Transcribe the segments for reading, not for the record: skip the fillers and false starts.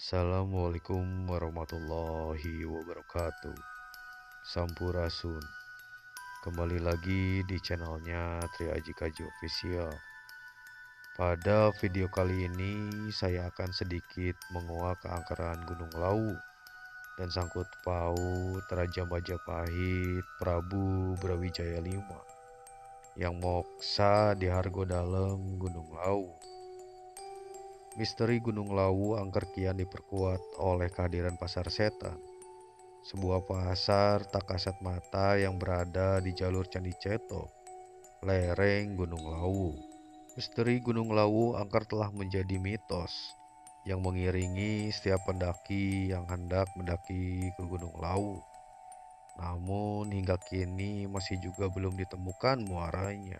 Assalamualaikum warahmatullahi wabarakatuh. Sampurasun. Kembali lagi di channelnya Tri Aji Kaji Official. Pada video kali ini saya akan sedikit menguak keangkeran Gunung Lawu dan sangkut paut Raja Majapahit Prabu Brawijaya V yang moksa di Hargodalam Gunung Lawu. Misteri Gunung Lawu angker kian diperkuat oleh kehadiran pasar setan, sebuah pasar tak kasat mata yang berada di jalur Candi Ceto, lereng Gunung Lawu. Misteri Gunung Lawu angker telah menjadi mitos yang mengiringi setiap pendaki yang hendak mendaki ke Gunung Lawu. Namun hingga kini masih juga belum ditemukan muaranya.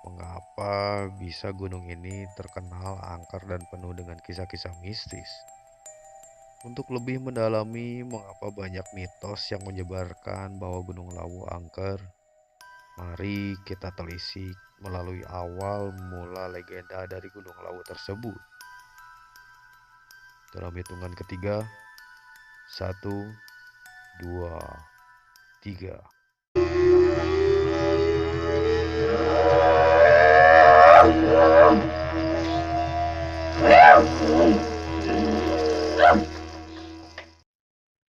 Mengapa bisa gunung ini terkenal angker dan penuh dengan kisah-kisah mistis? Untuk lebih mendalami mengapa banyak mitos yang menyebarkan bahwa Gunung Lawu angker, mari kita telisik melalui awal mula legenda dari Gunung Lawu tersebut. Dalam hitungan ketiga, 1, 2, 3.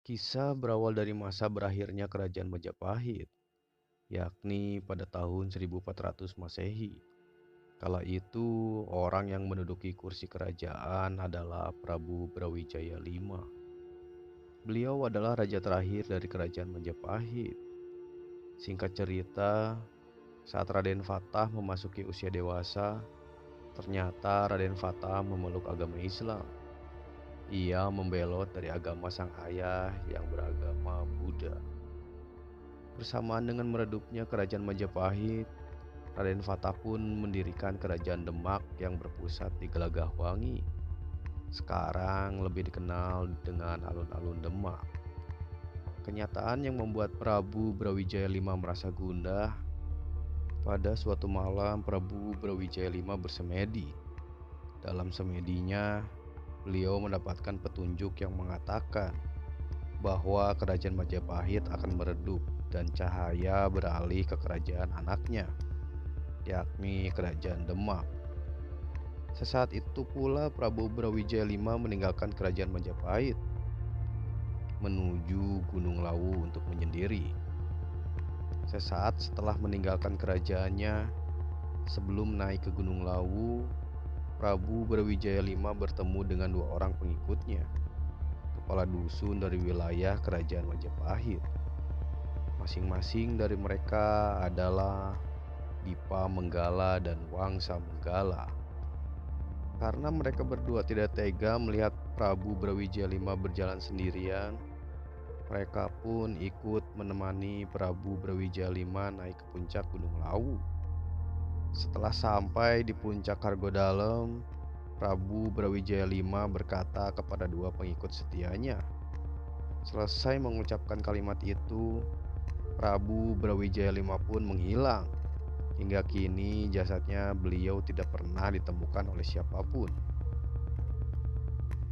Kisah berawal dari masa berakhirnya Kerajaan Majapahit, yakni pada tahun 1400 Masehi. Kala itu, orang yang menduduki kursi kerajaan adalah Prabu Brawijaya V. Beliau adalah raja terakhir dari Kerajaan Majapahit. Singkat cerita, saat Raden Fatah memasuki usia dewasa, ternyata Raden Fatah memeluk agama Islam. Ia membelot dari agama sang ayah yang beragama Buddha. Bersamaan dengan meredupnya Kerajaan Majapahit, Raden Fatah pun mendirikan Kerajaan Demak yang berpusat di Gelagahwangi. Sekarang lebih dikenal dengan alun-alun Demak. Kenyataan yang membuat Prabu Brawijaya V merasa gundah. Pada suatu malam, Prabu Brawijaya V bersemedi. Dalam semedinya, beliau mendapatkan petunjuk yang mengatakan bahwa Kerajaan Majapahit akan meredup dan cahaya beralih ke kerajaan anaknya, yakni Kerajaan Demak. Sesaat itu pula Prabu Brawijaya V meninggalkan Kerajaan Majapahit menuju Gunung Lawu untuk menyendiri. Sesaat setelah meninggalkan kerajaannya, sebelum naik ke Gunung Lawu, Prabu Brawijaya V bertemu dengan dua orang pengikutnya, kepala dusun dari wilayah Kerajaan Majapahit. Masing-masing dari mereka adalah Dipa Menggala dan Wangsa Menggala. Karena mereka berdua tidak tega melihat Prabu Brawijaya V berjalan sendirian, mereka pun ikut menemani Prabu Brawijaya V naik ke puncak Gunung Lawu. Setelah sampai di puncak Hargodalam, Prabu Brawijaya V berkata kepada dua pengikut setianya. Selesai mengucapkan kalimat itu, Prabu Brawijaya V pun menghilang. Hingga kini jasadnya beliau tidak pernah ditemukan oleh siapapun.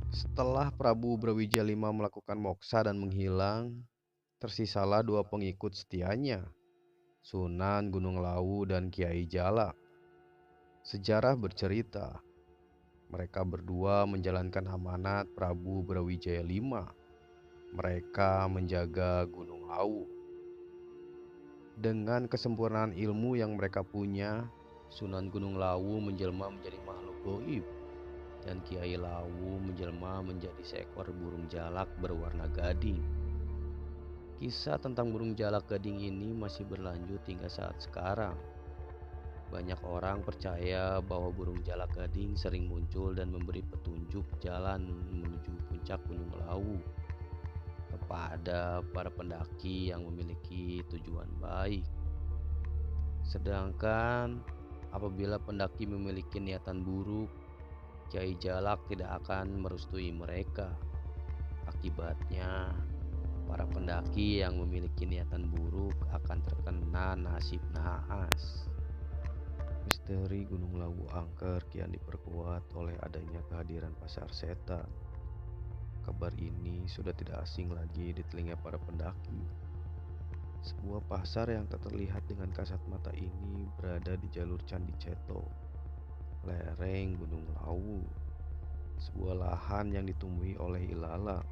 Setelah Prabu Brawijaya V melakukan moksa dan menghilang, tersisalah dua pengikut setianya, Sunan Gunung Lawu dan Kiai Jalak. Sejarah bercerita, mereka berdua menjalankan amanat Prabu Brawijaya V. Mereka menjaga Gunung Lawu. Dengan kesempurnaan ilmu yang mereka punya, Sunan Gunung Lawu menjelma menjadi makhluk gaib, dan Kiai Lawu menjelma menjadi seekor burung jalak berwarna gading. Kisah tentang burung jalak gading ini masih berlanjut hingga saat sekarang. Banyak orang percaya bahwa burung jalak gading sering muncul dan memberi petunjuk jalan menuju puncak Gunung Lawu kepada para pendaki yang memiliki tujuan baik. Sedangkan apabila pendaki memiliki niatan buruk, Kiai Jalak tidak akan merestui mereka. Akibatnya, para pendaki yang memiliki niatan buruk akan terkena nasib naas. Misteri Gunung Lawu angker kian diperkuat oleh adanya kehadiran pasar setan, kabar ini sudah tidak asing lagi di telinga para pendaki. Sebuah pasar yang tak terlihat dengan kasat mata ini berada di jalur Candi Ceto, lereng Gunung Lawu, sebuah lahan yang ditumbuhi oleh ilalang.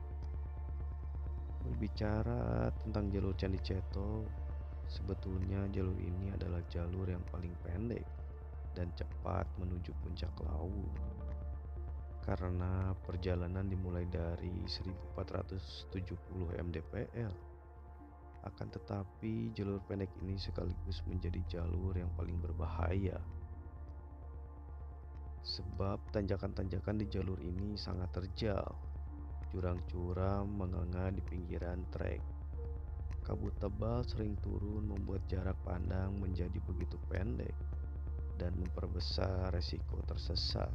Berbicara tentang jalur Candi Ceto, sebetulnya jalur ini adalah jalur yang paling pendek dan cepat menuju puncak Lawu. Karena perjalanan dimulai dari 1470 mdpl. Akan tetapi jalur pendek ini sekaligus menjadi jalur yang paling berbahaya. Sebab tanjakan-tanjakan di jalur ini sangat terjal. Jurang curam menganga di pinggiran trek. Kabut tebal sering turun membuat jarak pandang menjadi begitu pendek dan memperbesar resiko tersesat.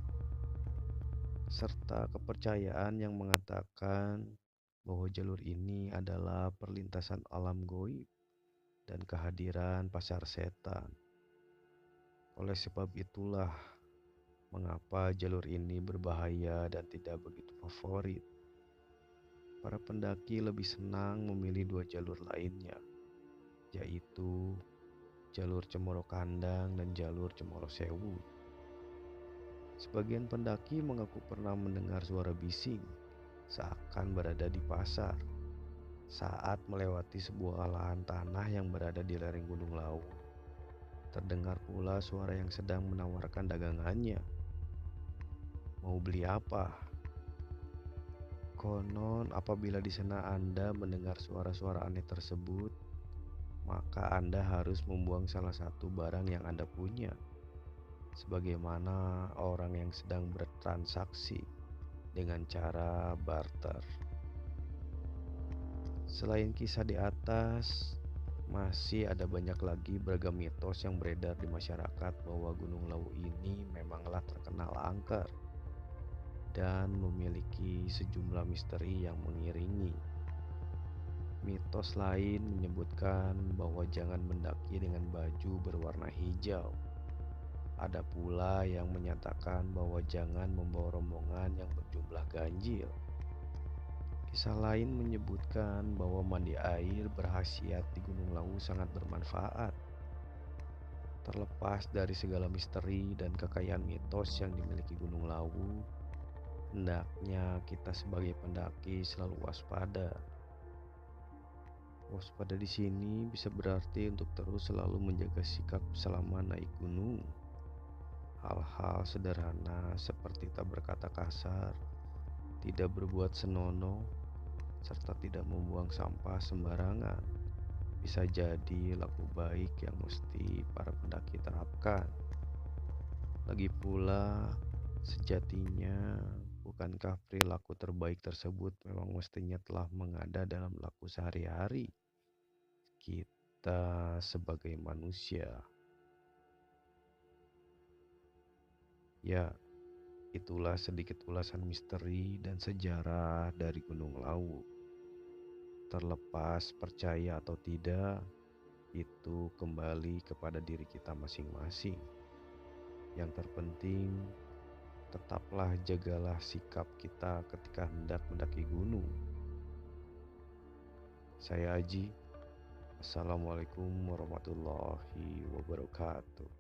Serta kepercayaan yang mengatakan bahwa jalur ini adalah perlintasan alam goib dan kehadiran pasar setan. Oleh sebab itulah mengapa jalur ini berbahaya dan tidak begitu favorit. Para pendaki lebih senang memilih dua jalur lainnya, yaitu jalur Cemoro Kandang dan jalur Cemoro Sewu. Sebagian pendaki mengaku pernah mendengar suara bising seakan berada di pasar saat melewati sebuah lahan tanah yang berada di lereng Gunung Lawu. Terdengar pula suara yang sedang menawarkan dagangannya. Mau beli apa? Konon apabila di sana Anda mendengar suara-suara aneh tersebut, maka Anda harus membuang salah satu barang yang Anda punya, sebagaimana orang yang sedang bertransaksi dengan cara barter. Selain kisah di atas, masih ada banyak lagi beragam mitos yang beredar di masyarakat bahwa Gunung Lawu ini memanglah terkenal angker dan memiliki sejumlah misteri yang mengiringi. Mitos lain menyebutkan bahwa jangan mendaki dengan baju berwarna hijau. Ada pula yang menyatakan bahwa jangan membawa rombongan yang berjumlah ganjil. Kisah lain menyebutkan bahwa mandi air berkhasiat di Gunung Lawu sangat bermanfaat. Terlepas dari segala misteri dan kekayaan mitos yang dimiliki Gunung Lawu, hendaknya kita sebagai pendaki selalu waspada. Waspada di sini bisa berarti untuk terus selalu menjaga sikap selama naik gunung. Hal-hal sederhana seperti tak berkata kasar, tidak berbuat senonoh, serta tidak membuang sampah sembarangan bisa jadi laku baik yang mesti para pendaki terapkan. Lagi pula, sejatinya bukankah perilaku terbaik tersebut memang mestinya telah mengada dalam laku sehari-hari kita sebagai manusia? Ya, itulah sedikit ulasan misteri dan sejarah dari Gunung Lawu. Terlepas percaya atau tidak, itu kembali kepada diri kita masing-masing. Yang terpenting, tetaplah jagalah sikap kita ketika hendak mendaki gunung. Saya Aji. Assalamualaikum warahmatullahi wabarakatuh.